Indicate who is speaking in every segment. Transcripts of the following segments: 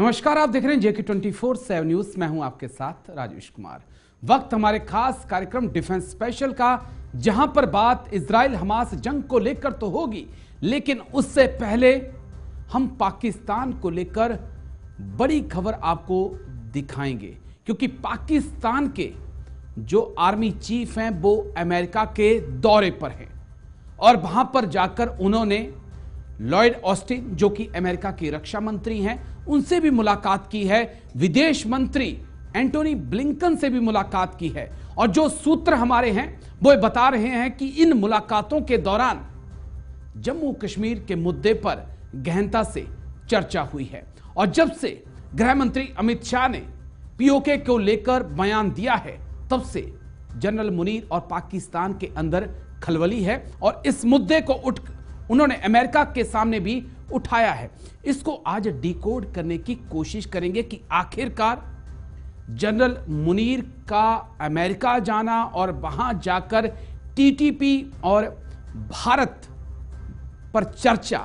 Speaker 1: नमस्कार, आप देख रहे हैं जेके 24/7 न्यूज। मैं हूं आपके साथ राजेश कुमार। वक्त हमारे खास कार्यक्रम डिफेंस स्पेशल का, जहां पर बात इजराइल हमास जंग को लेकर तो होगी, लेकिन उससे पहले हम पाकिस्तान को लेकर बड़ी खबर आपको दिखाएंगे, क्योंकि पाकिस्तान के जो आर्मी चीफ हैं वो अमेरिका के दौरे पर हैं और वहां पर जाकर उन्होंने लॉयड ऑस्टिन, जो कि अमेरिका के रक्षा मंत्री हैं, उनसे भी मुलाकात की है। विदेश मंत्री एंटोनी ब्लिंकन से भी मुलाकात की है और जो सूत्र हमारे हैं वो बता रहे हैं कि इन मुलाकातों के दौरान जम्मू कश्मीर के मुद्दे पर गहनता से चर्चा हुई है। और जब से गृह मंत्री अमित शाह ने पीओके को लेकर बयान दिया है, तब से जनरल मुनीर और पाकिस्तान के अंदर खलबली है और इस मुद्दे को उन्होंने अमेरिका के सामने भी उठाया है। इसको आज डिकोड करने की कोशिश करेंगे कि आखिरकार जनरल मुनीर का अमेरिका जाना और वहां जाकर टीटीपी और भारत पर चर्चा,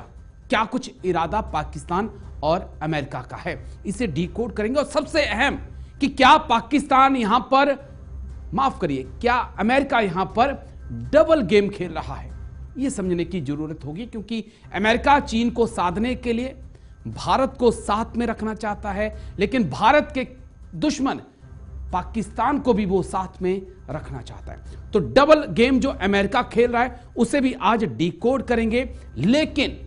Speaker 1: क्या कुछ इरादा पाकिस्तान और अमेरिका का है, इसे डिकोड करेंगे। और सबसे अहम कि क्या पाकिस्तान यहां पर, माफ करिए, क्या अमेरिका यहां पर डबल गेम खेल रहा है, यह समझने की जरूरत होगी। क्योंकि अमेरिका चीन को साधने के लिए भारत को साथ में रखना चाहता है, लेकिन भारत के दुश्मन पाकिस्तान को भी वो साथ में रखना चाहता है। तो डबल गेम जो अमेरिका खेल रहा है उसे भी आज डिकोड करेंगे। लेकिन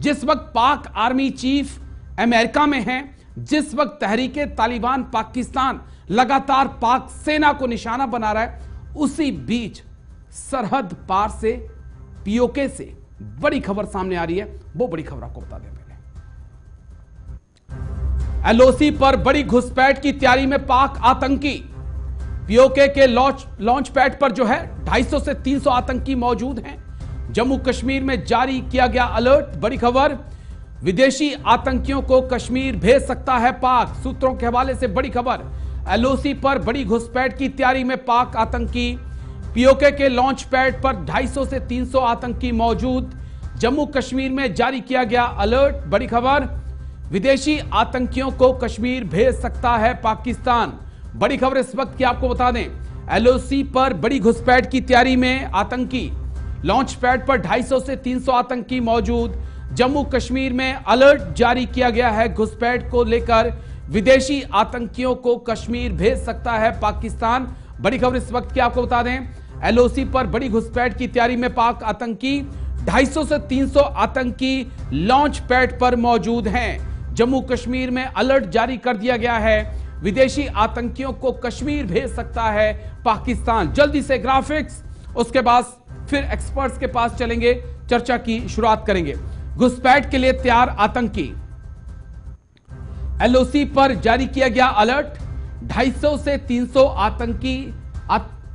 Speaker 1: जिस वक्त पाक आर्मी चीफ अमेरिका में है, जिस वक्त तहरीके तालिबान पाकिस्तान लगातार पाक सेना को निशाना बना रहा है, उसी बीच सरहद पार से पीओके से बड़ी खबर सामने आ रही है। वो बड़ी खबर आपको बता दें। पहले एलओसी पर बड़ी घुसपैठ की तैयारी में पाक आतंकी। पीओके के लॉन्च पैड पर जो है 250 से 300 आतंकी मौजूद हैं। जम्मू कश्मीर में जारी किया गया अलर्ट। बड़ी खबर, विदेशी आतंकियों को कश्मीर भेज सकता है पाक। सूत्रों के हवाले से बड़ी खबर, एलओसी पर बड़ी घुसपैठ की तैयारी में पाक आतंकी। पीओके के लॉन्च पैड पर 250 से 300 आतंकी मौजूद। जम्मू कश्मीर में जारी किया गया अलर्ट। बड़ी खबर, विदेशी आतंकियों को कश्मीर भेज सकता है पाकिस्तान। बड़ी खबर इस वक्त की आपको बता दें, एलओसी पर बड़ी घुसपैठ की तैयारी में आतंकी। लॉन्च पैड पर 250 से 300 आतंकी मौजूद। जम्मू कश्मीर में अलर्ट जारी किया गया है घुसपैठ को लेकर। विदेशी आतंकियों को कश्मीर भेज सकता है पाकिस्तान। बड़ी खबर इस वक्त की आपको बता दें, एलओसी पर बड़ी घुसपैठ की तैयारी में पाक आतंकी। 250 से 300 आतंकी लॉन्च पैड पर मौजूद हैं। जम्मू कश्मीर में अलर्ट जारी कर दिया गया है। विदेशी आतंकियों को कश्मीर भेज सकता है पाकिस्तान। जल्दी से ग्राफिक्स, उसके बाद फिर एक्सपर्ट्स के पास चलेंगे, चर्चा की शुरुआत करेंगे। घुसपैठ के लिए तैयार आतंकी। एलओसी पर जारी किया गया अलर्ट। 250 से 300 आतंकी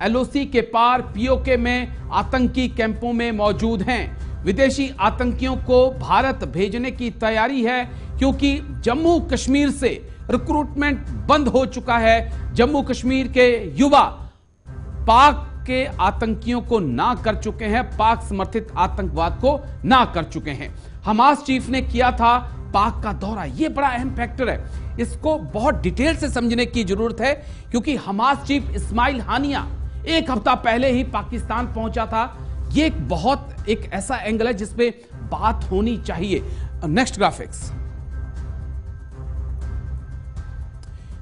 Speaker 1: एलओसी के पार पीओके में आतंकी कैंपों में मौजूद हैं। विदेशी आतंकियों को भारत भेजने की तैयारी है, क्योंकि जम्मू कश्मीर से रिक्रूटमेंट बंद हो चुका है। जम्मू कश्मीर के युवा पाक के आतंकियों को ना कर चुके हैं, पाक समर्थित आतंकवाद को ना कर चुके हैं। हमास चीफ ने किया था पाक का दौरा, यह बड़ा अहम फैक्टर है। इसको बहुत डिटेल से समझने की जरूरत है, क्योंकि हमास चीफ इस्माइल हानिया 1 हफ्ता पहले ही पाकिस्तान पहुंचा था। यह एक ऐसा एंगल है जिसपे बात होनी चाहिए। नेक्स्ट ग्राफिक्स,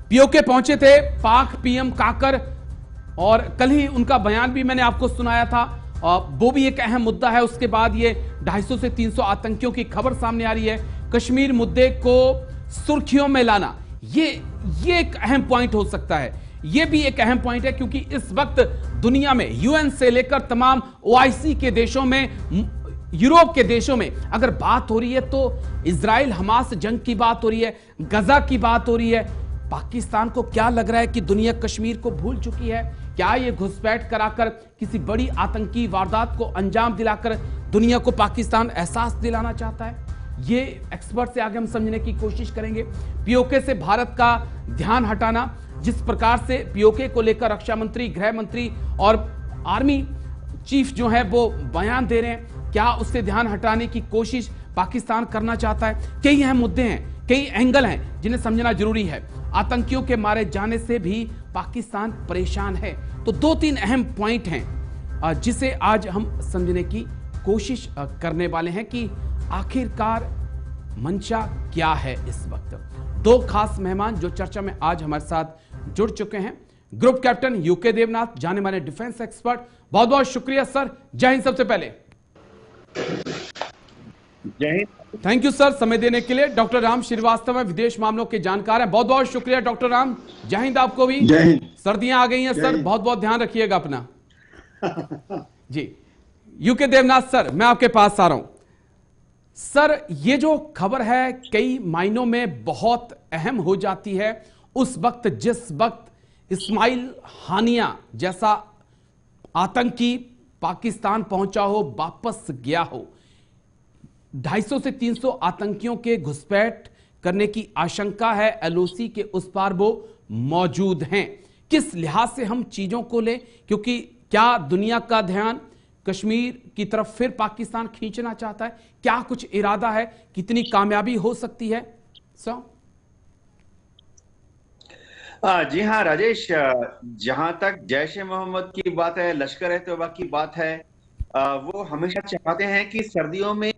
Speaker 1: पीओके पहुंचे थे पाक पीएम काकर, और कल ही उनका बयान भी मैंने आपको सुनाया था, वो भी एक अहम मुद्दा है। उसके बाद ये 250 से 300 आतंकियों की खबर सामने आ रही है। कश्मीर मुद्दे को सुर्खियों में लाना, ये एक अहम पॉइंट हो सकता है। ये भी एक अहम पॉइंट है, क्योंकि इस वक्त दुनिया में यूएन से लेकर तमाम ओआईसी के देशों में, यूरोप के देशों में अगर बात हो रही है तो इजराइल हमास जंग की बात हो रही है, गजा की बात हो रही है। पाकिस्तान को क्या लग रहा है कि दुनिया कश्मीर को भूल चुकी है? क्या ये घुसपैठ कराकर किसी बड़ी आतंकी वारदात को अंजाम दिलाकर दुनिया को पाकिस्तान एहसास दिलाना चाहता है? ये एक्सपर्ट से आगे हम समझने की कोशिश करेंगे। पीओके से भारत का ध्यान हटाना, जिस प्रकार से पीओके को लेकर रक्षा मंत्री, गृह मंत्री और आर्मी चीफ जो है वो बयान दे रहे हैं, क्या उससे ध्यान हटाने की कोशिश पाकिस्तान करना चाहता है? कई अहम मुद्दे हैं। कई एंगल हैं जिन्हें समझना जरूरी है। आतंकियों के मारे जाने से भी पाकिस्तान परेशान है। तो 2-3 अहम पॉइंट हैं जिसे आज हम समझने की कोशिश करने वाले हैं कि आखिरकार मंशा क्या है इस वक्त। 2 खास मेहमान जो चर्चा में आज हमारे साथ जुड़ चुके हैं। ग्रुप कैप्टन यूके देवनाथ, जाने माने डिफेंस एक्सपर्ट, बहुत बहुत शुक्रिया सर। जय हिंद। सबसे पहले
Speaker 2: जय हिंद।
Speaker 1: थैंक यू सर समय देने के लिए। डॉक्टर राम श्रीवास्तव है, विदेश मामलों के जानकार हैं, बहुत बहुत शुक्रिया डॉक्टर राम। जय हिंद आपको भी।
Speaker 3: जय हिंद।
Speaker 1: सर्दियां आ गई हैं सर, बहुत बहुत ध्यान रखिएगा अपना। जी यूके देवनाथ सर, मैं आपके पास आ रहा हूं। सर ये जो खबर है कई मायनों में बहुत अहम हो जाती है उस वक्त जिस वक्त इस्माइल हानिया जैसा आतंकी पाकिस्तान पहुंचा हो, वापस गया हो। 250 से 300 आतंकियों के घुसपैठ करने की आशंका है, एलओसी के उस पार वो मौजूद हैं। किस लिहाज से हम चीजों को लें, क्योंकि क्या दुनिया का ध्यान कश्मीर की तरफ फिर पाकिस्तान खींचना चाहता है? क्या कुछ इरादा है? कितनी कामयाबी हो सकती है सर?
Speaker 2: जी हाँ राजेश, जहां तक जैश ए मोहम्मद की बात है, लश्कर ए तौबा की बात है, वो हमेशा चाहते हैं कि सर्दियों में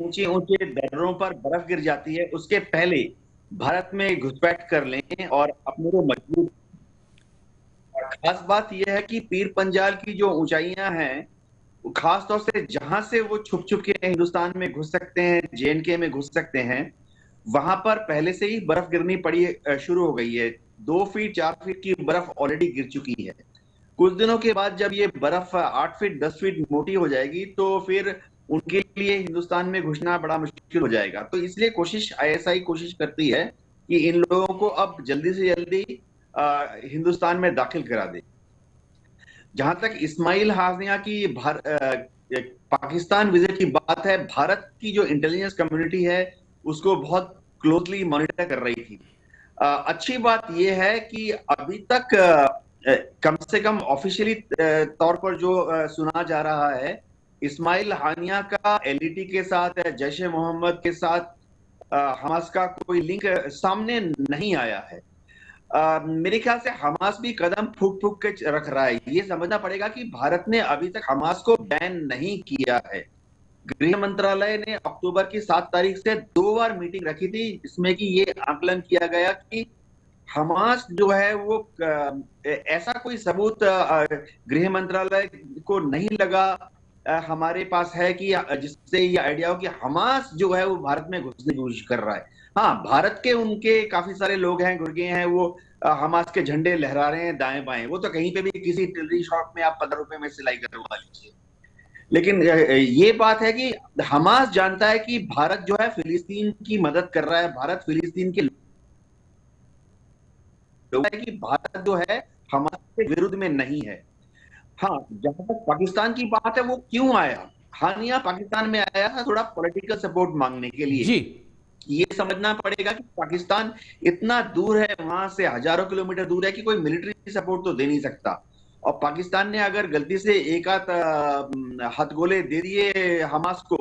Speaker 2: ऊंचे ऊंचे दर्रों पर बर्फ गिर जाती है उसके पहले भारत में घुसपैठ कर लें और अपने को मजबूत। खास बात यह है कि पीर पंजाल की जो ऊंचाइयां हैं, खास तौर से जहां से वो छुप छुप के हिंदुस्तान में घुस सकते हैं, जेएनके में घुस सकते हैं, वहां पर पहले से ही बर्फ गिरनी पड़ी शुरू हो गई है। 2 फीट 4 फीट की बर्फ ऑलरेडी गिर चुकी है। कुछ दिनों के बाद जब ये बर्फ 8 फीट 10 फीट मोटी हो जाएगी तो फिर उनके लिए हिंदुस्तान में घुसना बड़ा मुश्किल हो जाएगा। तो इसलिए आईएसआई कोशिश करती है कि इन लोगों को अब जल्दी से जल्दी हिंदुस्तान में दाखिल करा दे। जहां तक इस्माइल हानिया की पाकिस्तान विजिट की बात है, भारत की जो इंटेलिजेंस कम्युनिटी है उसको बहुत क्लोजली मॉनिटर कर रही थी। अच्छी बात यह है कि अभी तक कम से कम ऑफिशियली तौर पर जो सुना जा रहा है, इस्माइल हानिया का एलईटी के साथ, जैश ए मोहम्मद के साथ, हमास का कोई लिंक सामने नहीं आया है। मेरे ख्याल से हमास भी कदम फूक फूक के रख रहा है। ये समझना पड़ेगा कि भारत ने अभी तक हमास को बैन नहीं किया है। गृह मंत्रालय ने अक्टूबर की 7 तारीख से 2 बार मीटिंग रखी थी, जिसमें कि ये आकलन किया गया कि हमास जो है वो ऐसा कोई सबूत गृह मंत्रालय को नहीं लगा, हमारे पास है कि जिससे ये आइडिया हो कि हमास जो है वो भारत में घुसने की कोशिश कर रहा है। हाँ, भारत के उनके काफी सारे लोग हैं, गुर्गे हैं, वो हमास के झंडे लहरा रहे हैं दाएं बाएं। वो तो कहीं पे भी किसी टिलरी शॉप में आप 15 रुपए में सिलाई करवा लीजिए। लेकिन ये बात है कि हमास जानता है कि भारत जो है फिलिस्तीन की मदद कर रहा है, भारत फिलिस्तीन के लोग है कि भारत जो है हमास के विरुद्ध में नहीं है। हाँ, जहां तक पाकिस्तान की बात है, वो क्यों आया? हानिया पाकिस्तान में आया था थोड़ा पॉलिटिकल सपोर्ट मांगने के लिए।
Speaker 1: जी,
Speaker 2: ये समझना पड़ेगा कि पाकिस्तान इतना दूर है, वहां से हजारों किलोमीटर दूर है कि कोई मिलिट्री सपोर्ट तो दे नहीं सकता। और पाकिस्तान ने अगर गलती से एक आध हथगोले दे दिए हमास को,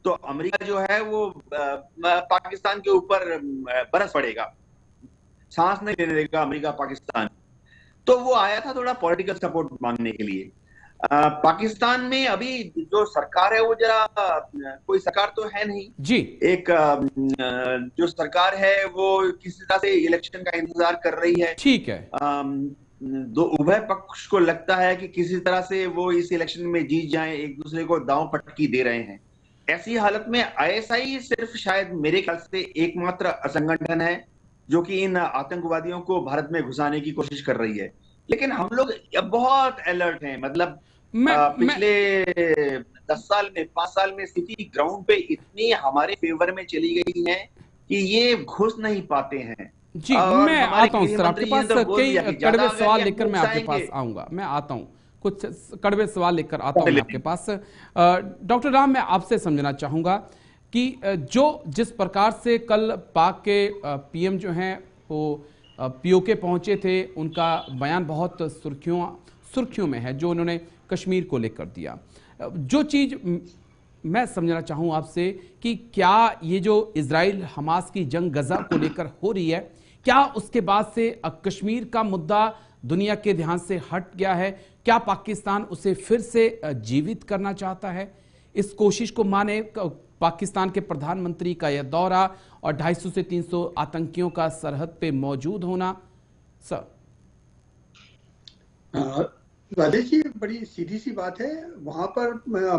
Speaker 2: तो अमेरिका जो है वो पाकिस्तान के ऊपर बरस पड़ेगा, सांस नहीं लेने देगा अमेरिका पाकिस्तान। तो वो आया था थोड़ा पॉलिटिकल सपोर्ट मांगने के लिए। पाकिस्तान में अभी जो सरकार है वो जरा कोई सरकार तो है नहीं
Speaker 1: जी।
Speaker 2: एक जो सरकार है वो किसी तरह से इलेक्शन का इंतजार कर रही है।
Speaker 1: ठीक है।
Speaker 2: दो उभय पक्ष को लगता है कि किसी तरह से वो इस इलेक्शन में जीत जाएं, एक दूसरे को दांव पटकी दे रहे हैं। ऐसी हालत में आईएसआई सिर्फ शायद मेरे ख्याल से एकमात्र संगठन है जो कि इन आतंकवादियों को भारत में घुसाने की कोशिश कर रही है। लेकिन हम लोग बहुत अलर्ट हैं। मतलब पिछले 10 साल में 5 साल में स्थिति ग्राउंड पे इतनी हमारे फेवर में चली गई है कि ये घुस नहीं पाते हैं।
Speaker 1: जी, मैं आता हूं सर आपके पास, कई कड़वे सवाल लेकर मैं आपके पास आऊंगा। मैं आता हूं, कुछ कड़वे सवाल लेकर आता हूं आपके पास। डॉक्टर राम, मैं आपसे समझना चाहूंगा कि जो जिस प्रकार से कल पाक के पीएम जो हैं वो पीओके पहुंचे थे, उनका बयान बहुत सुर्खियों में है जो उन्होंने कश्मीर को लेकर दिया। जो चीज मैं समझना चाहूँ आपसे कि क्या ये जो इजराइल हमास की जंग गजा को लेकर हो रही है, क्या उसके बाद से कश्मीर का मुद्दा दुनिया के ध्यान से हट गया है? क्या पाकिस्तान उसे फिर से जीवित करना चाहता है? इस कोशिश को माने पाकिस्तान के प्रधानमंत्री का यह दौरा और 250 से 300 आतंकियों का सरहद पे मौजूद होना। सर
Speaker 3: राजेश जी, बड़ी सीधी सी बात है। वहां पर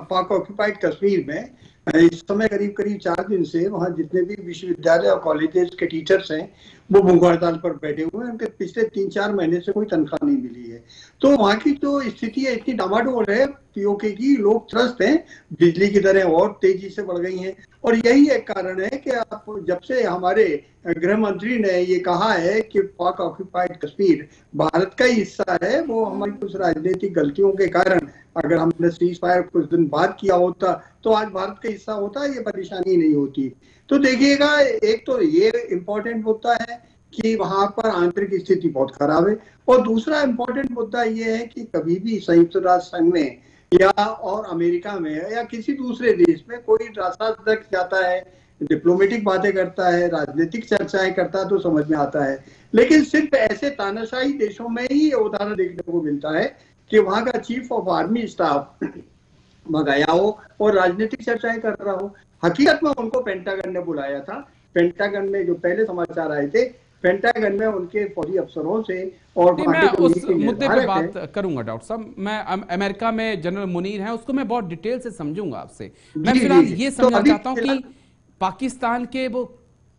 Speaker 3: पाक ऑक्युपाइड कश्मीर में इस समय करीब करीब 4 दिन से वहां जितने भी विश्वविद्यालय और कॉलेजेस के टीचर्स हैं वो भूख हड़ताल पर बैठे हुए हैं। उनके पिछले 3-4 महीने से कोई तनख्वाह नहीं मिली है। तो वहां की जो स्थिति है इतनी डामाडोल है पीओके की, लोग त्रस्त हैं, बिजली की दरें और तेजी से बढ़ गई हैं। और यही एक कारण है कि आप जब से हमारे गृह मंत्री ने ये कहा है कि पाक ऑक्युपाइड कश्मीर भारत का ही हिस्सा है, वो हमारी कुछ राजनीतिक गलतियों के कारण, अगर हमने सीज फायर कुछ दिन बाद किया होता तो आज भारत का हिस्सा होता, ये परेशानी नहीं होती। तो देखिएगा, एक तो ये इम्पोर्टेंट मुद्दा है कि वहां पर आंतरिक स्थिति बहुत खराब है, और दूसरा इम्पोर्टेंट मुद्दा ये है कि कभी भी संयुक्त राष्ट्र संघ में या और अमेरिका में या किसी दूसरे देश में कोई राष्ट्राध्यक्ष जाता है, डिप्लोमेटिक बातें करता है, राजनीतिक चर्चाएं करता है तो समझ में आता है। लेकिन सिर्फ ऐसे तानाशाही देशों में ही ये उदाहरण देखने को मिलता है कि वहां का चीफ ऑफ आर्मी स्टाफ वहां गया हो और राजनीतिक चर्चाएं कर रहा हो। हकीकत में उनको पेंटागन ने बुलाया था। पेंटागन में जो पहले समाचार आए थे, पेंटागन में उनके फौजी अफसरों से और
Speaker 1: मैं उस मुद्दे पे बात करूंगा डॉक्टर साहब। मैं अमेरिका में जनरल मुनीर हैं, उसको मैं बहुत डिटेल से समझूंगा आपसे। मैं फिलहाल ये समझना चाहता हूं कि पाकिस्तान के वो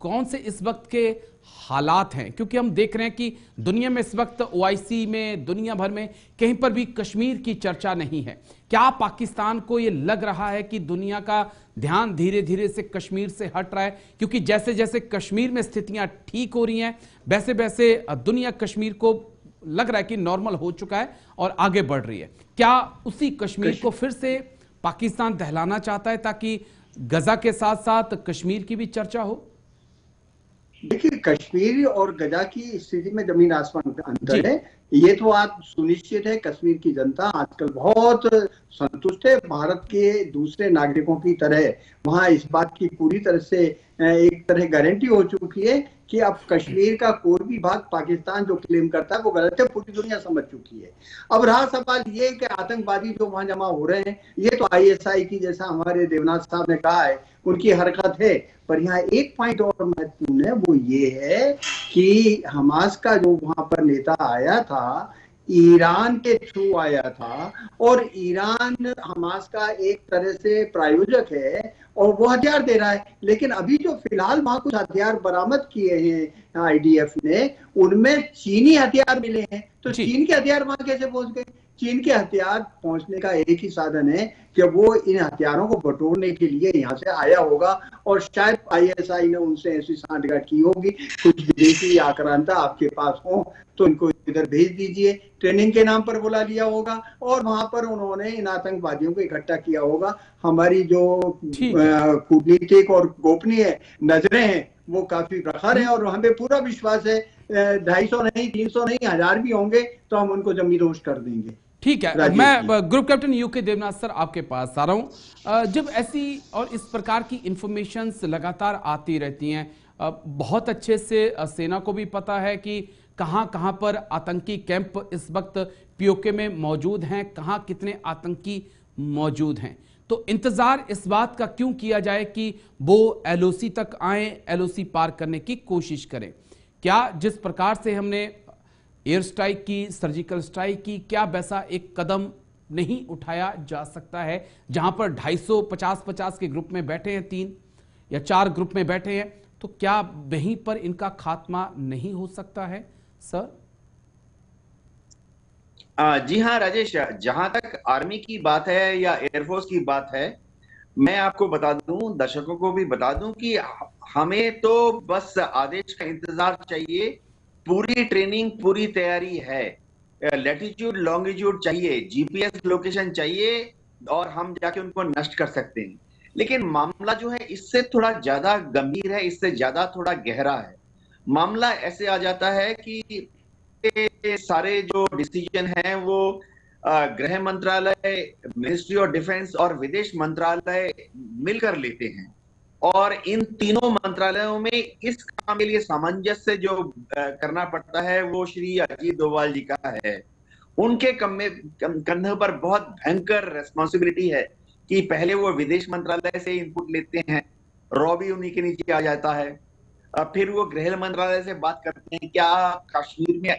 Speaker 1: कौन से इस वक्त के हालात हैं, क्योंकि हम देख रहे हैं कि दुनिया में इस वक्त ओआईसी में, दुनिया भर में कहीं पर भी कश्मीर की चर्चा नहीं है। क्या पाकिस्तान को यह लग रहा है कि दुनिया का ध्यान धीरे धीरे से कश्मीर से हट रहा है? क्योंकि जैसे जैसे कश्मीर में स्थितियां ठीक हो रही हैं वैसे वैसे दुनिया कश्मीर को लग रहा है कि नॉर्मल हो चुका है और आगे बढ़ रही है। क्या उसी कश्मीर को फिर से पाकिस्तान दहलाना चाहता है ताकि गजा के साथ साथ कश्मीर की भी चर्चा हो?
Speaker 3: देखिए, कश्मीर और गजा की स्थिति में जमीन आसमान का अंतर है, ये तो आप सुनिश्चित है। कश्मीर की जनता आजकल बहुत संतुष्ट है। भारत के दूसरे नागरिकों की तरह वहां इस बात की पूरी तरह से एक तरह गारंटी हो चुकी है कि अब कश्मीर का कोई भी भाग पाकिस्तान जो क्लेम करता है वो गलत है, पूरी दुनिया समझ चुकी है। अब रहा सवाल ये कि आतंकवादी जो वहां जमा हो रहे हैं, ये तो आईएसआई की, जैसा हमारे देवनाथ साहब ने कहा है, उनकी हरकत है। पर यहाँ एक पॉइंट और महत्वपूर्ण है, वो ये है कि हमास का जो वहां पर नेता आया था ईरान के थ्रू आया था, और ईरान हमास का एक तरह से प्रायोजक है और वो हथियार दे रहा है। लेकिन अभी जो फिलहाल वहां कुछ हथियार बरामद किए हैं आईडीएफ ने, उनमें चीनी हथियार मिले हैं। तो चीन के हथियार वहां कैसे पहुंच गए? चीन के हथियार पहुंचने का एक ही साधन है कि वो इन हथियारों को बटोरने के लिए यहाँ से आया होगा, और शायद आईएसआई ने उनसे ऐसी सांठगांठ की होगी, कुछ विदेशी आक्रांता आपके पास हो तो इनको इधर भेज दीजिए, ट्रेनिंग के नाम पर बुला लिया होगा, और वहां पर उन्होंने इन आतंकवादियों को इकट्ठा किया होगा। हमारी जो कूटनीतिक और गोपनीय नजरें हैं वो काफी प्रखर है, और हमें पूरा विश्वास है 250 नहीं, 300 नहीं, 1000 भी होंगे तो हम उनको जमींदोज कर देंगे।
Speaker 1: ठीक है, मैं group captain U K Devnath sir आपके पास आ रहा हूं। जब ऐसी और इस प्रकार की इंफॉर्मेशंस लगातार आती रहती हैं, बहुत अच्छे से सेना को भी पता है कि कहां कहां पर आतंकी कैंप इस वक्त पीओके में मौजूद हैं, कहां कितने आतंकी मौजूद हैं। तो इंतजार इस बात का क्यों किया जाए कि वो एलओसी तक आए, एलओसी पार करने की कोशिश करें? क्या जिस प्रकार से हमने एयर स्ट्राइक की, सर्जिकल स्ट्राइक की, क्या वैसा एक कदम नहीं उठाया जा सकता है जहां पर 250 50-50 के ग्रुप में बैठे हैं, 3 या 4 ग्रुप में बैठे हैं, तो क्या वहीं पर इनका खात्मा नहीं हो सकता है सर?
Speaker 2: जी हाँ राजेश, जहां तक आर्मी की बात है या एयरफोर्स की बात है, मैं आपको बता दूं, दर्शकों को भी बता दूं कि हमें तो बस आदेश का इंतजार चाहिए। पूरी ट्रेनिंग, पूरी तैयारी है, लैटिट्यूड लॉन्गिट्यूड चाहिए, जीपीएस लोकेशन चाहिए, और हम जाके उनको नष्ट कर सकते हैं। लेकिन मामला जो है इससे थोड़ा ज्यादा गंभीर है, इससे ज्यादा थोड़ा गहरा है। मामला ऐसे आ जाता है कि सारे जो डिसीजन हैं वो गृह मंत्रालय, मिनिस्ट्री ऑफ डिफेंस और विदेश मंत्रालय मिलकर लेते हैं। और इन तीनों मंत्रालयों में इस काम के लिए सामंजस्य जो करना पड़ता है वो श्री अजीत डोभाल जी का है। उनके कंधों पर बहुत भयंकर रेस्पॉन्सिबिलिटी है कि पहले वो विदेश मंत्रालय से इनपुट लेते हैं, रॉ भी उन्हीं के नीचे आ जाता है। फिर वो गृह मंत्रालय से बात करते हैं क्या कश्मीर में,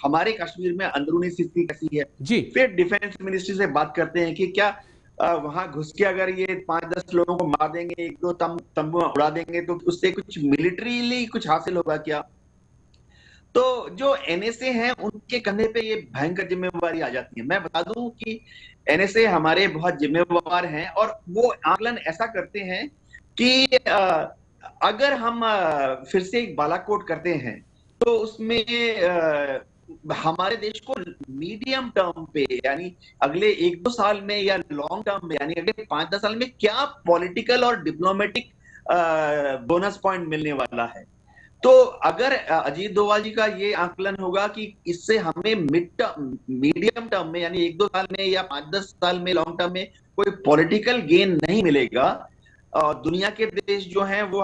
Speaker 2: हमारे कश्मीर में अंदरूनी स्थिति कैसी है
Speaker 1: जी।
Speaker 2: फिर डिफेंस मिनिस्ट्री से बात करते हैं कि क्या वहां घुस के अगर ये 5-10 लोगों को मार देंगे, 1-2 तंबू उड़ा देंगे तो उससे कुछ मिलिट्रीली कुछ हासिल होगा क्या। तो जो एनएसए हैं उनके कंधे पे ये भयंकर जिम्मेवारी आ जाती है। मैं बता दूं कि एनएसए हमारे बहुत जिम्मेवार हैं और वो आकलन ऐसा करते हैं कि अगर हम फिर से एक बालाकोट करते हैं तो उसमें हमारे देश को मीडियम टर्म पे यानी अगले 1-2 साल में या लॉन्ग टर्म में यानी अगले 5-10 साल में क्या पॉलिटिकल और डिप्लोमेटिक बोनस पॉइंट मिलने वाला है। तो अगर अजीत डोभाल जी का ये आकलन होगा कि इससे हमें मीडियम टर्म में यानी 1-2 साल में या 5-10 साल में लॉन्ग टर्म में कोई पॉलिटिकल गेन नहीं मिलेगा, दुनिया के देश जो हैं वो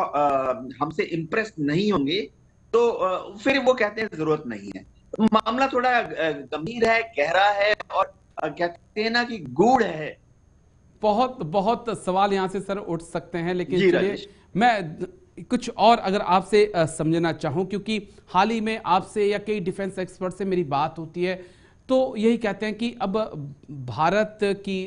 Speaker 2: हमसे इम्प्रेस नहीं होंगे, तो फिर वो कहते हैं जरूरत नहीं है। मामला थोड़ा गंभीर है, गहरा है और कहते हैं ना कि गूढ़ है।
Speaker 1: बहुत बहुत सवाल यहां से सर उठ सकते हैं, लेकिन चलिए मैं कुछ और अगर आपसे समझना चाहूं, क्योंकि हाल ही में आपसे या कई डिफेंस एक्सपर्ट से मेरी बात होती है तो यही कहते हैं कि अब भारत की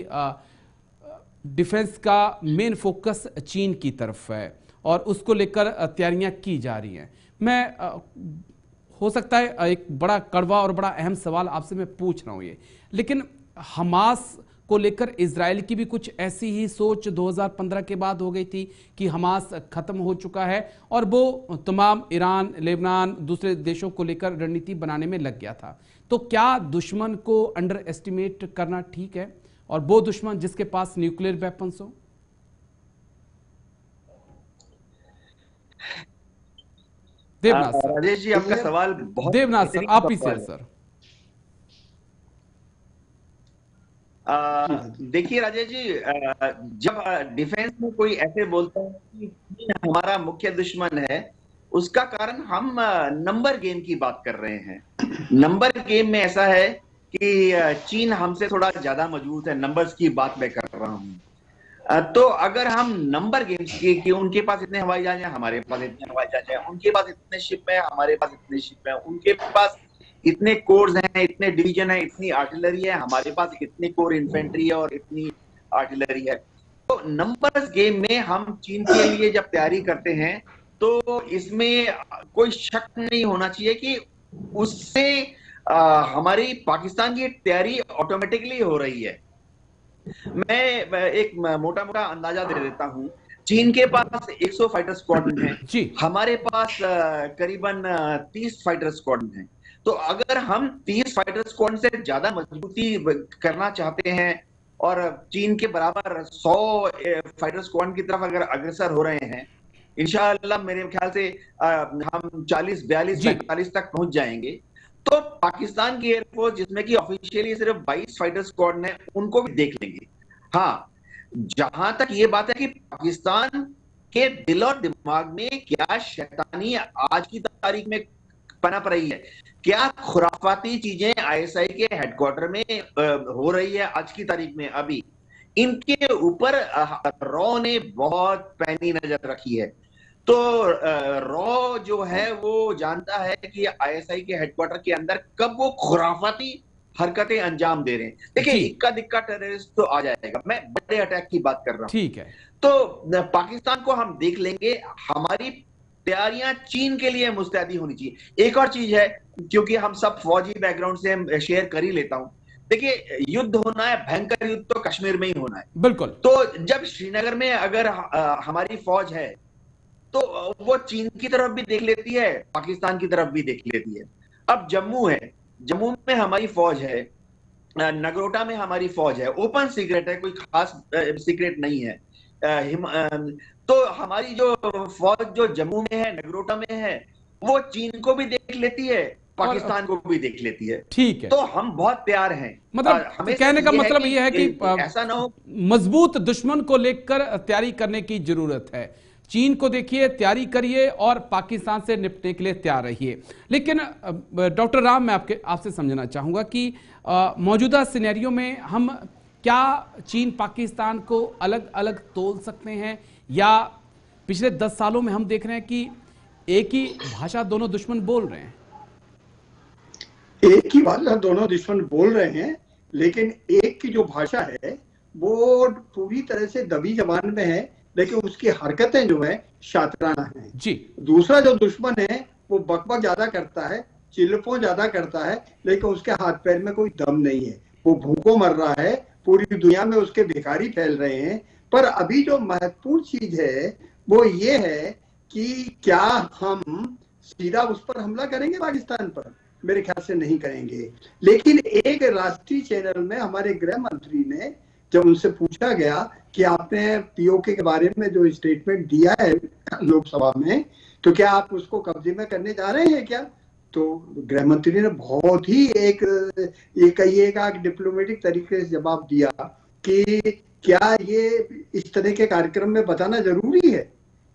Speaker 1: डिफेंस का मेन फोकस चीन की तरफ है और उसको लेकर तैयारियां की जा रही हैं। मैं हो सकता है एक बड़ा कड़वा और बड़ा अहम सवाल आपसे मैं पूछ रहा हूं ये, लेकिन हमास को लेकर इजराइल की भी कुछ ऐसी ही सोच 2015 के बाद हो गई थी कि हमास खत्म हो चुका है और वो तमाम ईरान, लेबनान, दूसरे देशों को लेकर रणनीति बनाने में लग गया था। तो क्या दुश्मन को अंडर एस्टिमेट करना ठीक है, और वो दुश्मन जिसके पास न्यूक्लियर वेपन्स हो? देवनाथ सर।
Speaker 2: राजेश जी आपका सवाल बहुत,
Speaker 1: देवनाथ सर आप ही सर।
Speaker 2: देखिए राजेश जी, जब डिफेंस में कोई ऐसे बोलता है कि चीन हमारा मुख्य दुश्मन है, उसका कारण हम नंबर गेम की बात कर रहे हैं। नंबर गेम में ऐसा है कि चीन हमसे थोड़ा ज्यादा मजबूत है, नंबर्स की बात मैं कर रहा हूं। तो अगर हम नंबर गेम की उनके पास इतने हवाई जहाज हैं, हमारे पास इतने हवाई जहाज हैं, उनके पास इतने शिप हैं, हमारे पास इतने शिप हैं, उनके पास इतने कोर्स हैं, इतने डिवीजन है, इतनी आर्टिलरी है, हमारे पास इतनी कोर इन्फेंट्री है और इतनी आर्टिलरी है। तो नंबर्स गेम में हम चीन के लिए जब तैयारी करते हैं तो इसमें कोई शक नहीं होना चाहिए कि उससे हमारी पाकिस्तान की तैयारी ऑटोमेटिकली हो रही है। मैं एक मोटा मोटा अंदाजा दे देता हूं। चीन के पास 100 फाइटर स्क्वाड्रन है, हमारे पास करीबन 30 फाइटर स्क्वाड्रन है। तो अगर हम 30 फाइटर स्क्वाड्रन से ज्यादा मजबूती करना चाहते हैं और चीन के बराबर 100 फाइटर स्क्वाड्रन की तरफ अगर अग्रसर हो रहे हैं, इंशाअल्लाह मेरे ख्याल से हम 40, 42, 45 तक पहुंच जाएंगे। तो पाकिस्तान की एयरफोर्स, जिसमें कि ऑफिशियली सिर्फ 22 फाइटर स्क्वाड्रन है, उनको भी देख लेंगे। हाँ, जहां तक ये बात है कि पाकिस्तान के दिल और दिमाग में क्या शैतानी आज की तारीख में पनप रही है, क्या खुराफाती चीजें आईएसआई के हेडक्वार्टर में हो रही है आज की तारीख में, अभी इनके ऊपर रॉ ने बहुत पैनी नजर रखी है। तो रॉ जो है वो जानता है कि आईएसआई के हेडक्वार्टर के अंदर कब वो खुराफाती हरकतें अंजाम दे रहे हैं। देखिए, इक्का दिक्का टेररिस्ट तो आ जाएगा, मैं बड़े अटैक की बात कर रहा हूं।
Speaker 1: ठीक है,
Speaker 2: तो पाकिस्तान को हम देख लेंगे, हमारी तैयारियां चीन के लिए मुस्तैदी होनी चाहिए। एक और चीज है, क्योंकि हम सब फौजी बैकग्राउंड से शेयर कर ही लेता हूं। देखिए, युद्ध होना है, भयंकर युद्ध तो कश्मीर में ही होना है।
Speaker 1: बिल्कुल।
Speaker 2: तो जब श्रीनगर में अगर हमारी फौज है तो वो चीन की तरफ भी देख लेती है, पाकिस्तान की तरफ भी देख लेती है। अब जम्मू है, जम्मू में हमारी फौज है, नगरोटा में हमारी फौज है, ओपन सीक्रेट है, कोई खास सीक्रेट नहीं है। तो हमारी जो फौज जो जम्मू में है, नगरोटा में है, वो चीन को भी देख लेती है पाकिस्तान को भी देख लेती है।
Speaker 1: ठीक है,
Speaker 2: तो हम बहुत प्यार हैं।
Speaker 1: मतलब
Speaker 2: हमें
Speaker 1: कहने का मतलब ये है कि
Speaker 2: ऐसा ना हो,
Speaker 1: मजबूत दुश्मन को लेकर तैयारी करने की जरूरत है। चीन को देखिए, तैयारी करिए और पाकिस्तान से निपटने के लिए तैयार रहिए। लेकिन डॉक्टर राम, मैं आपसे समझना चाहूंगा कि मौजूदा सिनेरियो में हम क्या चीन पाकिस्तान को अलग अलग तोल सकते हैं, या पिछले 10 सालों में हम देख रहे हैं कि एक ही भाषा दोनों दुश्मन बोल रहे हैं?
Speaker 3: एक ही भाषा दोनों दुश्मन बोल रहे हैं, लेकिन एक की जो भाषा है वो पूरी तरह से दबी जबान में है, लेकिन उसकी हरकतें जो है शातिराना है
Speaker 1: जी।
Speaker 3: दूसरा जो दुश्मन है वो बकबक ज्यादा करता है, चिल्लफों ज्यादा करता है, लेकिन उसके हाथ पैर में कोई दम नहीं है। वो भूखों मर रहा है, पूरी दुनिया में उसके भिखारी फैल रहे हैं। पर अभी जो महत्वपूर्ण चीज है वो ये है कि क्या हम सीधा उस पर हमला करेंगे पाकिस्तान पर? मेरे ख्याल से नहीं करेंगे। लेकिन एक राष्ट्रीय चैनल में हमारे गृह मंत्री ने, जब उनसे पूछा गया कि आपने पीओके के बारे में जो स्टेटमेंट दिया है लोकसभा में, तो क्या आप उसको कब्जे में करने जा रहे हैं क्या? तो गृह मंत्री ने बहुत ही एक डिप्लोमेटिक तरीके से जवाब दिया कि क्या ये इस तरह के कार्यक्रम में बताना जरूरी है।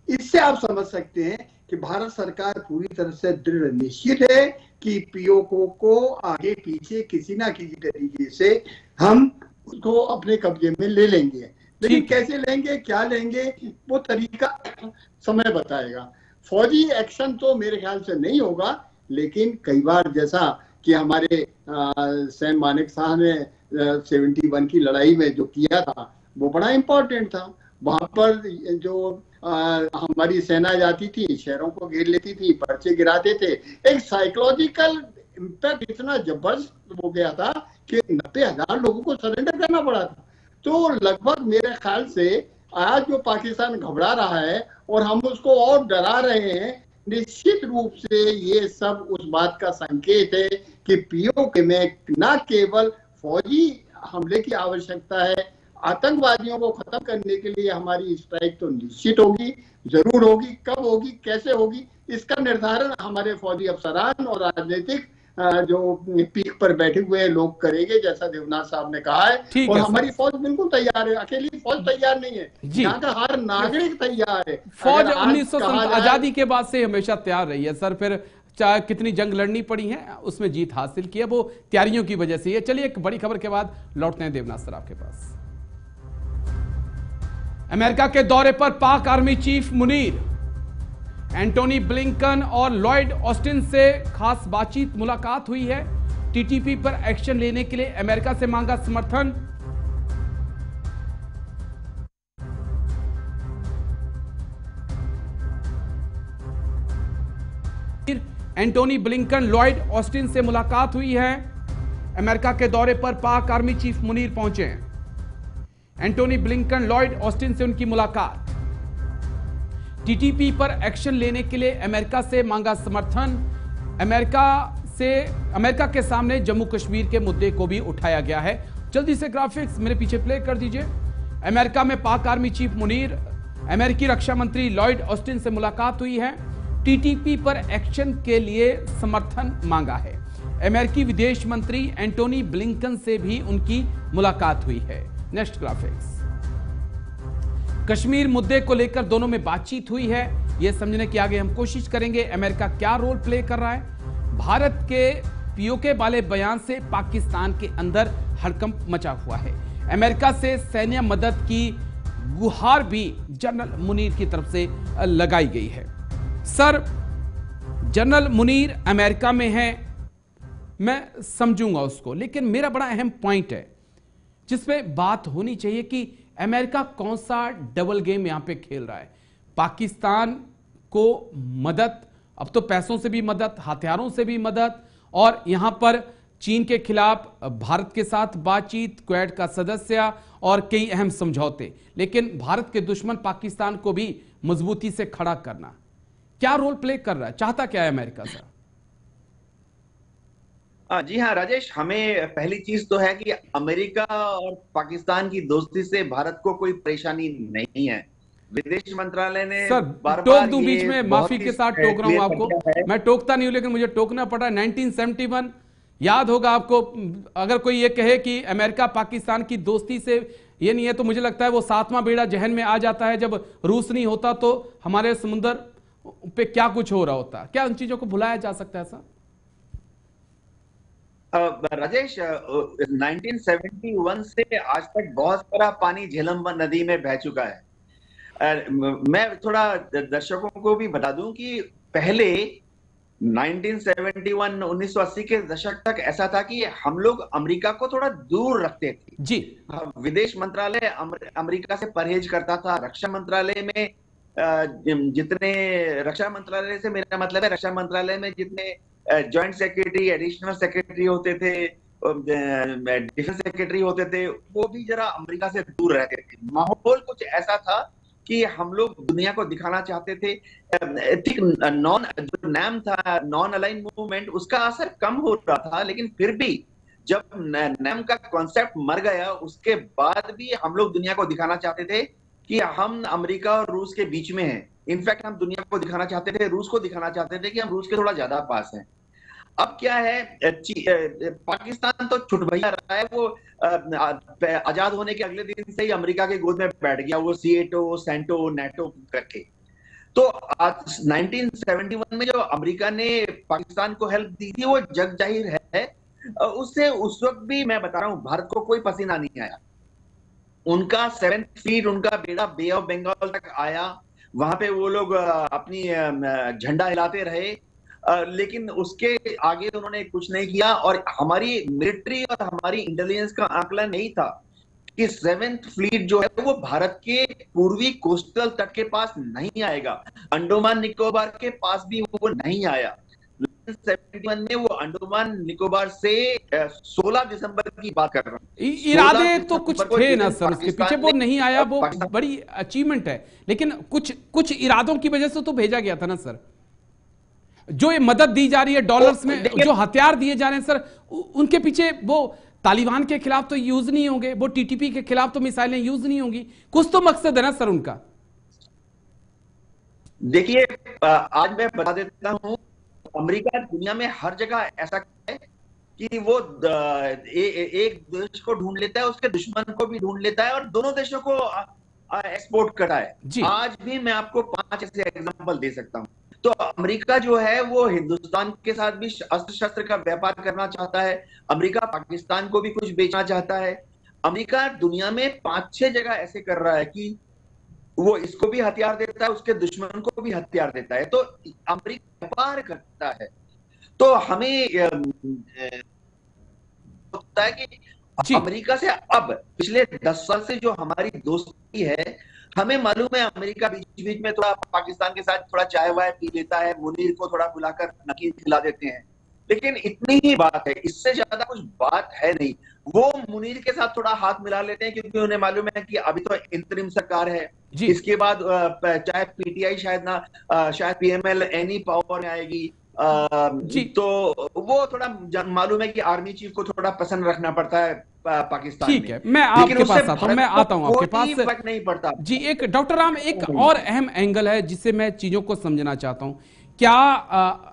Speaker 3: इससे आप समझ सकते हैं कि भारत सरकार पूरी तरह से दृढ़ निश्चित है कि पीओके को आगे पीछे किसी ना किसी तरीके से हम उसको अपने कब्जे में ले लेंगे। लेकिन कैसे लेंगे, क्या लेंगे, वो तरीका समय बताएगा। फौजी एक्शन तो मेरे ख्याल से नहीं होगा, लेकिन कई बार जैसा कि हमारे सैम मानेक साहब ने 71 की लड़ाई में जो किया था वो बड़ा इंपॉर्टेंट था। वहां पर जो हमारी सेना जाती थी, शहरों को घेर लेती थी, पर्चे गिराते थे, एक साइकोलॉजिकल इम्पैक्ट इतना जबरदस्त हो गया था कि 90,000 लोगों को सरेंडर करना पड़ा था। तो लगभग मेरे ख्याल से आज जो पाकिस्तान घबरा रहा है और हम उसको और डरा रहे हैं, निश्चित रूप से ये सब उस बात का संकेत है कि पीओके में न केवल फौजी हमले की आवश्यकता है, आतंकवादियों को खत्म करने के लिए हमारी स्ट्राइक तो निश्चित होगी, जरूर होगी। कब होगी, कैसे होगी, इसका निर्धारण हमारे फौजी अफसरान और राजनीतिक जो पीक पर बैठे हुए लोग करेंगे, जैसा देवनाथ साहब ने कहा है। और हमारी फौज बिल्कुल तैयार है, अकेली फौज तैयार नहीं है, यहाँ का हर नागरिक तैयार है।
Speaker 1: फौज 1970 आजादी के बाद से हमेशा तैयार रही है सर, फिर चाहे कितनी जंग लड़नी पड़ी है उसमें जीत हासिल की है, वो तैयारियों की वजह से है। चलिए एक बड़ी खबर के बाद लौटते हैं देवनाथ सर आपके पास। अमेरिका के दौरे पर Pak army chief Munir, Antony Blinken और लॉयड ऑस्टिन से खास बातचीत मुलाकात हुई है। टीटीपी पर एक्शन लेने के लिए अमेरिका से मांगा समर्थन। एंटोनी ब्लिंकन लॉयड ऑस्टिन से मुलाकात हुई है। अमेरिका के दौरे पर पाक आर्मी चीफ मुनीर पहुंचे हैं। एंटोनी ब्लिंकन लॉयड ऑस्टिन से उनकी मुलाकात। टीटीपी पर एक्शन लेने के लिए अमेरिका से मांगा समर्थन। अमेरिका के सामने जम्मू कश्मीर के मुद्दे को भी उठाया गया है। जल्दी से ग्राफिक्स मेरे पीछे प्ले कर दीजिए। अमेरिका में पाक आर्मी चीफ मुनीर, अमेरिकी रक्षा मंत्री लॉयड ऑस्टिन से मुलाकात हुई है। टीटीपी पर एक्शन के लिए समर्थन मांगा है। अमेरिकी विदेश मंत्री एंटोनी ब्लिंकन से भी उनकी मुलाकात हुई है। Next graphics. कश्मीर मुद्दे को लेकर दोनों में बातचीत हुई है, यह समझने की आगे हम कोशिश करेंगे अमेरिका क्या रोल प्ले कर रहा है। भारत के पीओके वाले बयान से पाकिस्तान के अंदर हड़कंप मचा हुआ है। अमेरिका से सैन्य मदद की गुहार भी जनरल मुनीर की तरफ से लगाई गई है। सर, जनरल मुनीर अमेरिका में है, मैं समझूंगा उसको, लेकिन मेरा बड़ा अहम पॉइंट है जिसमें बात होनी चाहिए कि अमेरिका कौन सा डबल गेम यहां पे खेल रहा है। पाकिस्तान को मदद, अब तो पैसों से भी मदद, हथियारों से भी मदद, और यहां पर चीन के खिलाफ भारत के साथ बातचीत, क्वेड का सदस्य और कई अहम समझौते, लेकिन भारत के दुश्मन पाकिस्तान को भी मजबूती से खड़ा करना। क्या रोल प्ले कर रहा है, चाहता क्या है अमेरिका सर?
Speaker 2: जी हाँ राजेश, हमें पहली चीज तो है कि अमेरिका और पाकिस्तान की दोस्ती से भारत को कोई परेशानी नहीं है। विदेश मंत्रालय ने
Speaker 1: सर
Speaker 2: बार
Speaker 1: टोक
Speaker 2: बार
Speaker 1: दूं बीच में, माफी के साथ टोक रहा हूं आपको, मैं टोकता नहीं हूं लेकिन मुझे टोकना पड़ा। 1971 याद होगा आपको। अगर कोई ये कहे कि अमेरिका पाकिस्तान की दोस्ती से ये नहीं है तो मुझे लगता है वो सातवां बेड़ा जहन में आ जाता है। जब रूस नहीं होता तो हमारे समुद्र पे क्या कुछ हो रहा होता। क्या उन चीजों को भुलाया जा सकता है सर?
Speaker 2: राजेश, 1971 से आज तक बहुत सारा पानी झेलम नदी में बह चुका है। मैं थोड़ा दर्शकों को भी बता दूं कि पहले 1980 के दशक तक ऐसा था कि हम लोग अमेरिका को थोड़ा दूर रखते थे
Speaker 1: जी।
Speaker 2: विदेश मंत्रालय अमेरिका से परहेज करता था। रक्षा मंत्रालय में जितने रक्षा मंत्रालय से मेरा मतलब है रक्षा मंत्रालय में जितने जॉइंट सेक्रेटरी, एडिशनल सेक्रेटरी होते थे, डिफेंस सेक्रेटरी होते थे, वो भी जरा अमेरिका से दूर रहते थे। माहौल कुछ ऐसा था कि हम लोग दुनिया को दिखाना चाहते थे। ठीक, जो नाम था नॉन अलाइन मूवमेंट, उसका असर कम हो रहा था, लेकिन फिर भी जब नाम का कॉन्सेप्ट मर गया उसके बाद भी हम लोग दुनिया को दिखाना चाहते थे कि हम अमेरिका और रूस के बीच में हैं। इनफैक्ट हम दुनिया को दिखाना चाहते थे, रूस को दिखाना चाहते थे कि हम रूस के थोड़ा ज्यादा पास हैं। अब क्या है, पाकिस्तान तो छुट भैया रहा है। वो आजाद होने के अगले दिन से ही अमेरिका के गोद में बैठ गया, वो सीएटो, सेंटो, नेटो करके। तो 1971 में जो अमेरिका ने पाकिस्तान को हेल्प दी थी वो जग जाहिर है। उससे उस वक्त भी मैं बता रहा हूं भारत को कोई पसीना नहीं आया। उनका 7th फ्लीट, उनका बेड़ा बे ऑफ बंगाल तक आया, वहां पे वो लोग अपनी झंडा हिलाते रहे, लेकिन उसके आगे उन्होंने कुछ नहीं किया। और हमारी मिलिट्री और हमारी इंटेलिजेंस का आकलन यही था कि 7th फ्लीट जो है वो भारत के पूर्वी कोस्टल तट के पास नहीं आएगा, अंडमान निकोबार के पास भी वो नहीं आया। 1971 में वो अंडमान निकोबार से 16 दिसंबर की बात कर रहा हूं।
Speaker 1: इरादे तो कुछ थे ना सर उसके पीछे, वो नहीं आया, वो बड़ी अचीवमेंट है, लेकिन कुछ इरादों की वजह से तो भेजा गया था ना सर। जो ये मदद दी जा रही है डॉलर्स में, जो हथियार दिए जा रहे हैं सर, उनके पीछे वो तालिबान के खिलाफ तो यूज नहीं होंगे, वो टीटीपी के खिलाफ तो मिसाइलें यूज नहीं होंगी, कुछ तो मकसद है ना सर उनका।
Speaker 2: देखिए, आज मैं बता देता हूं, अमेरिका दुनिया में हर जगह ऐसा है कि वो एक देश को ढूंढ लेता है, उसके दुश्मन को भी ढूंढ लेता है और दोनों देशों को एक्सपोर्ट करता है। आज भी मैं आपको 5 ऐसे एग्जांपल दे सकता हूं। तो अमेरिका जो है वो हिंदुस्तान के साथ भी अस्त्र शस्त्र का व्यापार करना चाहता है। अमेरिका पाकिस्तान को भी कुछ बेचना चाहता है। अमेरिका दुनिया में 5-6 जगह ऐसे कर रहा है कि वो इसको भी हथियार देता है, उसके दुश्मन को भी हथियार देता है। तो अमेरिका व्यापार करता है। तो हमें होता है कि अमेरिका से अब पिछले 10 साल से जो हमारी दोस्ती है, हमें मालूम है अमेरिका बीच बीच में थोड़ा पाकिस्तान के साथ थोड़ा चाय वाय पी लेता है, मुनीर को थोड़ा बुलाकर नकीन खिला देते हैं, लेकिन इतनी ही बात है, इससे ज्यादा कुछ बात है नहीं। वो मुनीर के साथ थोड़ा हाथ मिला लेते हैं क्योंकि उन्हें मालूम है कि अभी तो इंतरिम सरकार है, इसके बाद चाहे पीटीआई शायद पीएमएल एनी पावर में आएगी, तो वो थोड़ा मालूम है कि आर्मी चीफ को थोड़ा पसंद रखना पड़ता है पाकिस्तान।
Speaker 1: ठीक है, मैं आपके पास आता हूं, मैं आता हूं आपके पास।
Speaker 2: फर्क नहीं पड़ता
Speaker 1: जी। एक डॉक्टर राम, एक और अहम एंगल है जिससे मैं चीजों को समझना चाहता हूं। क्या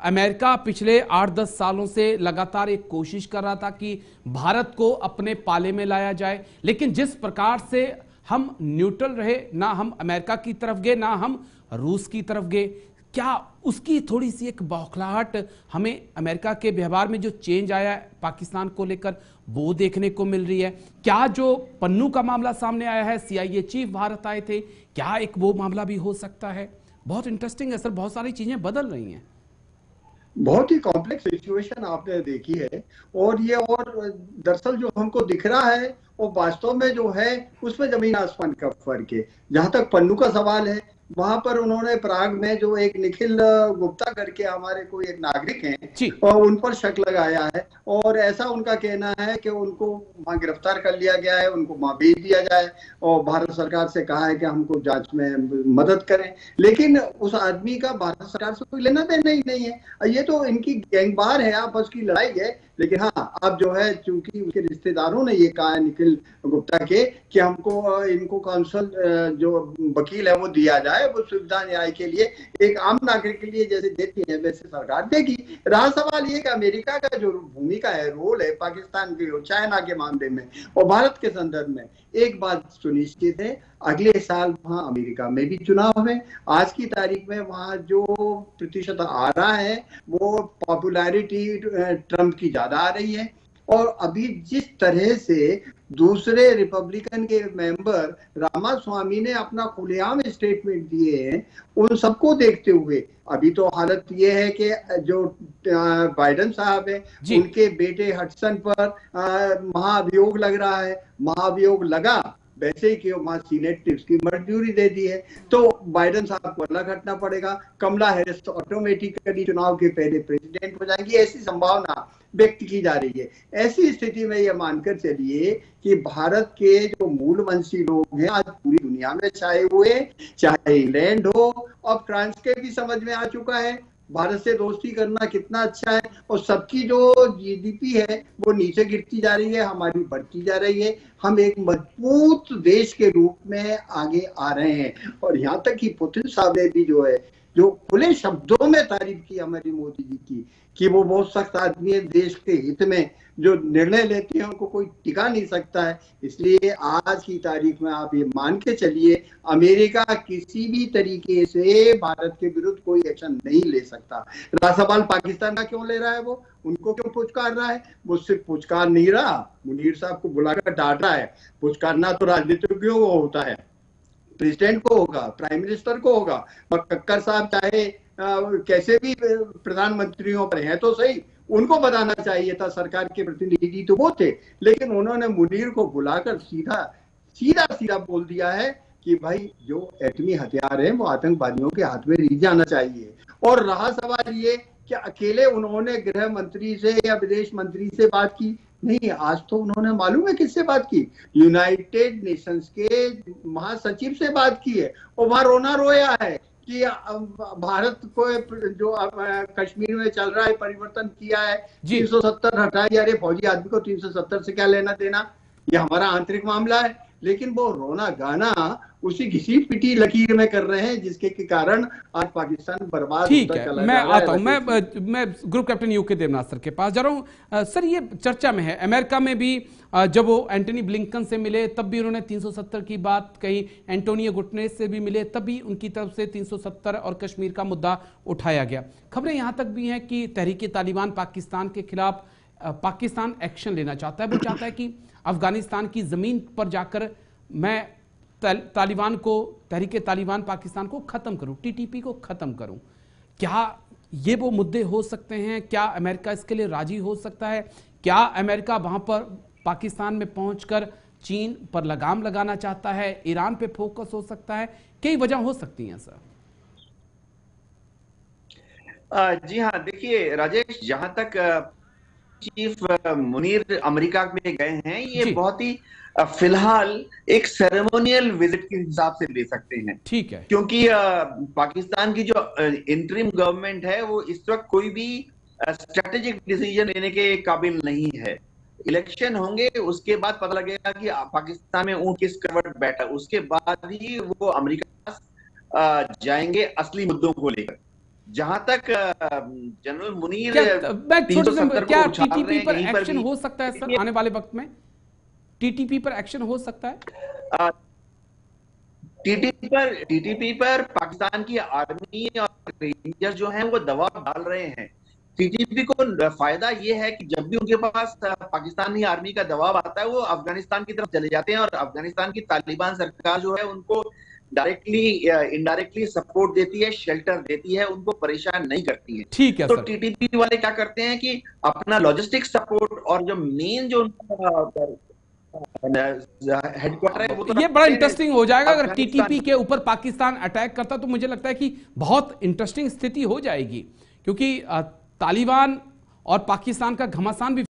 Speaker 1: अमेरिका पिछले 8-10 सालों से लगातार एक कोशिश कर रहा था कि भारत को अपने पाले में लाया जाए, लेकिन जिस प्रकार से हम न्यूट्रल रहे, ना हम अमेरिका की तरफ गए ना हम रूस की तरफ गए, क्या उसकी थोड़ी सी एक बौखलाहट हमें अमेरिका के व्यवहार में जो चेंज आया है पाकिस्तान को लेकर वो देखने को मिल रही है? क्या जो पन्नू का मामला सामने आया है, CIA चीफ भारत आए थे, क्या एक वो मामला भी हो सकता है? बहुत इंटरेस्टिंग है सर, बहुत सारी चीजें बदल रही हैं।
Speaker 3: बहुत ही कॉम्प्लेक्स सिचुएशन आपने देखी है, और ये और दरअसल जो हमको दिख रहा है वो वास्तव में जो है उसमें जमीन आसमान का फर्क है। जहां तक पन्नू का सवाल है, वहां पर उन्होंने प्राग में जो एक निखिल गुप्ता करके हमारे कोई एक नागरिक हैं और उन पर शक लगाया है, और ऐसा उनका कहना है कि उनको वहां गिरफ्तार कर लिया गया है, उनको वहां भेज दिया जाए और भारत सरकार से कहा है कि हमको जांच में मदद करें। लेकिन उस आदमी का भारत सरकार से कोई लेना देना ही नहीं है। ये तो इनकी गैंगवार है, आपस की लड़ाई है। लेकिन हाँ, अब जो है चूंकि उनके रिश्तेदारों ने ये कहा है निखिल गुप्ता के कि हमको इनको काउंसिल जो वकील है वो दिया जाए, वो सुविधा न्याय के लिए एक आम नागरिक के लिए जैसे देती है वैसे सरकार देगी। रहा सवाल ये कि अमेरिका का जो भूमिका है, रोल है पाकिस्तान के और चाइना के मामले में और भारत के संदर्भ में, एक बात सुनिश्चित है, अगले साल वहां अमेरिका में भी चुनाव है। आज की तारीख में वहां जो प्रतिशत आ रहा है वो पॉपुलैरिटी ट्रंप की ज्यादा आ रही है। और अभी जिस तरह से दूसरे रिपब्लिकन के मेंबर रामास्वामी ने अपना खुलेआम स्टेटमेंट दिए हैं, उन सबको देखते हुए अभी तो हालत ये है कि जो बाइडेन साहब है उनके बेटे हडसन पर महाभियोग लग रहा है। महाभियोग लगा वैसे ही कि वहां सीनेट ने उसकी मंजूरी दे दी है, तो बाइडेन साहब को अलग हटना पड़ेगा। कमला हैरिस तो ऑटोमेटिकली चुनाव के पहले प्रेसिडेंट हो जाएंगी, ऐसी संभावना व्यक्त की जा रही है। ऐसी स्थिति में यह मानकर चलिए कि भारत के जो मूलवंशी लोग हैं आज पूरी दुनिया में छाए हुए, चाहे इंग्लैंड हो, अब फ्रांस के भी समझ में आ चुका है भारत से दोस्ती करना कितना अच्छा है, और सबकी जो जीडीपी है वो नीचे गिरती जा रही है, हमारी बढ़ती जा रही है। हम एक मजबूत देश के रूप में आगे आ रहे हैं। और यहाँ तक कि पुतिन साहब ने भी जो है, जो खुले शब्दों में तारीफ की हमारी मोदी जी की कि वो बहुत सख्त आदमी है, देश के हित में जो निर्णय लेते हैं उनको कोई टिका नहीं सकता है। इसलिए आज की तारीख में आप ये मान के चलिए अमेरिका किसी भी तरीके से भारत के विरुद्ध कोई एक्शन नहीं ले सकता। रहा सवाल पाकिस्तान का क्यों ले रहा है, वो उनको क्यों पुचकार रहा है? वो सिर्फ पुचकार नहीं रहा, मुनीर साहब को बुलाकर डांट रहा है। पुचकारना तो राजनीतिज्ञों को होता है, प्रेसिडेंट को होगा, प्राइम मिनिस्टर को होगा। कक्कर साहब चाहे कैसे भी प्रधानमंत्रियों पर हैं तो सही, उनको बताना चाहिए था, सरकार के प्रतिनिधि तो वो थे, लेकिन उन्होंने मुनीर को बुलाकर सीधा सीधा सीधा बोल दिया है कि भाई जो एटमी हथियार है वो आतंकवादियों के हाथ में नहीं जाना चाहिए। और रहा सवाल ये कि अकेले उन्होंने गृह मंत्री से या विदेश मंत्री से बात की, नहीं, आज तो उन्होंने मालूम है किससे बात की, यूनाइटेड नेशंस के महासचिव से बात की है। और वहां रोना रोया है कि भारत को जो कश्मीर में चल रहा है परिवर्तन किया है, 370 हटाई। अरे फौजी आदमी को 370 से क्या लेना देना, ये हमारा आंतरिक मामला है। लेकिन वो रोना गाना उसी घिसी पिटी लकीर में कर रहे हैं, जिसके के कारण आज पाकिस्तान बर्बाद
Speaker 1: ठीक है। मैं आता हूं, मैं group captain U K Devnath sir के पास जा रहा हूं। सर, ये चर्चा में है, अमेरिका में भी जब वो एंटनी ब्लिंकन से मिले तब भी उन्होंने 370 की बात कही, एंटोनियो गुटरेस से भी मिले तब भी उनकी तरफ से 370 और कश्मीर का मुद्दा उठाया गया। खबरें यहां तक भी हैं कि तहरीक तालिबान पाकिस्तान के खिलाफ पाकिस्तान एक्शन लेना चाहता है। वो चाहता है कि अफगानिस्तान की जमीन पर जाकर मैं तालिबान को, तहरीक तालिबान पाकिस्तान को खत्म करूं, टीटीपी को खत्म करूं। क्या ये वो मुद्दे हो सकते हैं? क्या अमेरिका इसके लिए राजी हो सकता है? क्या अमेरिका वहां पर पाकिस्तान में पहुंचकर चीन पर लगाम लगाना चाहता है? ईरान पे फोकस हो सकता है? कई वजह हो सकती हैं सर।
Speaker 2: जी हाँ, देखिए राजेश, जहां तक चीफ मुनीर अमेरिका में गए हैं, ये बहुत ही फिलहाल एक सेरेमोनियल विजिट के हिसाब से ले सकते हैं।
Speaker 1: ठीक है,
Speaker 2: क्योंकि पाकिस्तान की जो इंटरिम गवर्नमेंट है वो इस वक्त कोई भी स्ट्रेटेजिक डिसीजन लेने के काबिल नहीं है। इलेक्शन होंगे, उसके बाद पता लगेगा कि पाकिस्तान में ऊंट किस करवट बैठा, उसके बाद ही वो अमेरिका जाएंगे असली मुद्दों को लेकर। जहां तक जनरल मुनीर
Speaker 1: क्या टीटीपी पर एक्शन हो सकता है सर आने वाले वक्त में? टीटीपी पर एक्शन हो सकता है?
Speaker 2: टीटीपी पर पाकिस्तान की आर्मी और रेंजर जो हैं वो दबाव डाल रहे हैं। टीटीपी को फायदा ये है कि जब भी उनके पास पाकिस्तानी आर्मी का दबाव आता है वो अफगानिस्तान की तरफ चले जाते हैं, और अफगानिस्तान की तालिबान सरकार जो है उनको डायरेक्टली इनडायरेक्टली सपोर्ट देती है, शेल्टर देती है, उनको परेशान नहीं करती है।
Speaker 1: ठीक है।
Speaker 2: तो टीटीपी वाले क्या करते हैं कि अपना लॉजिस्टिक सपोर्ट और जो मेन जो हेडक्वार्टर है वो तो
Speaker 1: ये बड़ा इंटरेस्टिंग हो जाएगा अगर टीटीपी के ऊपर पाकिस्तान अटैक करता, तो मुझे लगता है कि बहुत इंटरेस्टिंग स्थिति हो जाएगी, क्योंकि तालिबान और पाकिस्तान का घमासान भी